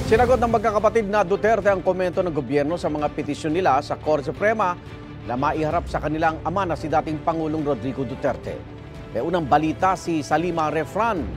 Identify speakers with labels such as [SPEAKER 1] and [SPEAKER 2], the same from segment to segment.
[SPEAKER 1] Sinagot ng magkakapatid na Duterte ang komento ng gobyerno sa mga petisyon nila sa Korte Suprema na maiharap sa kanilang ama na si dating Pangulong Rodrigo Duterte. May unang balita si Salima Refran.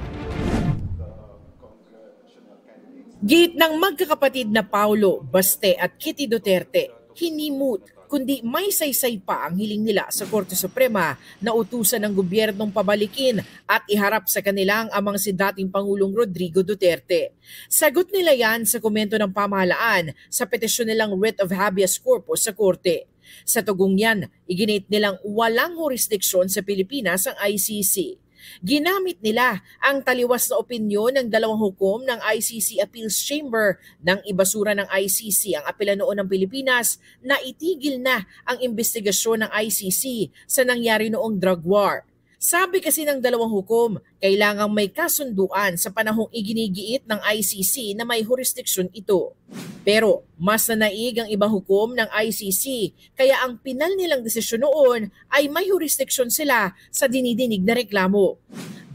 [SPEAKER 2] Git ng magkakapatid na Paulo, Baste at Kitty Duterte, hinimut kundi may saysay pa ang hiling nila sa Korte Suprema na utusan ng gobyernong pabalikin at iharap sa kanilang amang si dating Pangulong Rodrigo Duterte. Sagot nila yan sa komento ng pamahalaan sa petisyon nilang writ of habeas corpus sa Korte. Sa tugong yan, iginit nilang walang jurisdiksyon sa Pilipinas ang ICC. Ginamit nila ang taliwas na opinyon ng dalawang hukom ng ICC Appeals Chamber nang ibasura ng ICC ang apela noon ng Pilipinas na itigil na ang investigasyon ng ICC sa nangyari noong drug war. Sabi kasi ng dalawang hukom, kailangang may kasunduan sa panahong iginigiit ng ICC na may jurisdiksyon ito. Pero mas nanaig ang ibang hukom ng ICC, kaya ang pinal nilang desisyon noon ay may jurisdiksyon sila sa dinidinig na reklamo.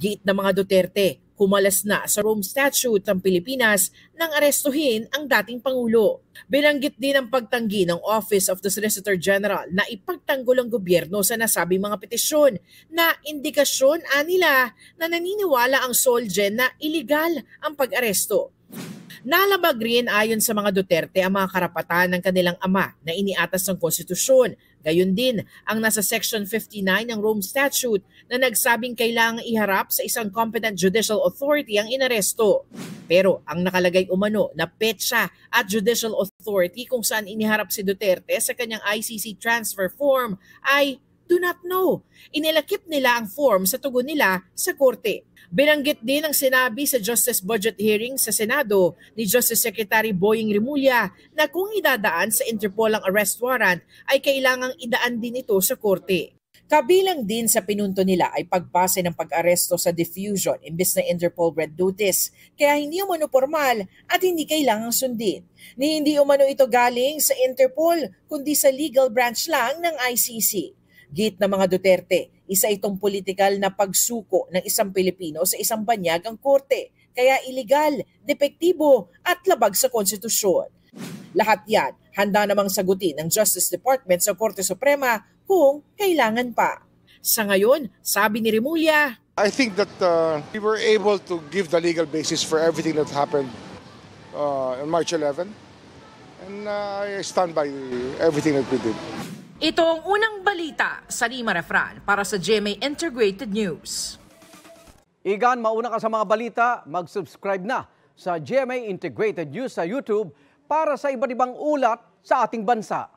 [SPEAKER 2] Giit ng mga Duterte, kumalas na sa Rome Statute ng Pilipinas nang arestuhin ang dating Pangulo. Binanggit din ang pagtanggi ng Office of the Solicitor General na ipagtanggol ang gobyerno sa nasabing mga petisyon na indikasyon nila na naniniwala ang Solgen na iligal ang pag-aresto. Nalabag rin ayon sa mga Duterte ang mga karapatan ng kanilang ama na iniatas ng konstitusyon. Gayon din ang nasa Section 59 ng Rome Statute na nagsabing kailangang iharap sa isang competent judicial authority ang inaresto. Pero ang nakalagay umano na petsa at judicial authority kung saan iniharap si Duterte sa kanyang ICC transfer form ay do not know. Inilakip nila ang form sa tugon nila sa korte. Binanggit din ang sinabi sa Justice Budget Hearing sa Senado ni Justice Secretary Boying Rimulya na kung idadaan sa Interpol ang arrest warrant ay kailangang idaan din ito sa korte. Kabilang din sa pinunto nila ay pagpase ng pag-aresto sa diffusion imbes na Interpol Red Notice, kaya hindi umano formal at hindi kailangang sundin. Ni hindi umano ito galing sa Interpol kundi sa legal branch lang ng ICC. Git ng mga Duterte, isa itong politikal na pagsuko ng isang Pilipino sa isang banyagang korte, kaya iligal, depektibo at labag sa konstitusyon. Lahat yan handa namang sagutin ng Justice Department sa Korte Suprema kung kailangan pa. Sa ngayon, sabi ni Rimulya,
[SPEAKER 3] I think that we were able to give the legal basis for everything that happened on March 11, and I stand by everything that we did.
[SPEAKER 2] Ito ang unang balita sa Salima Refran para sa GMA Integrated News.
[SPEAKER 1] Igan, mauna ka sa mga balita, mag-subscribe na sa GMA Integrated News sa YouTube para sa iba't ibang ulat sa ating bansa.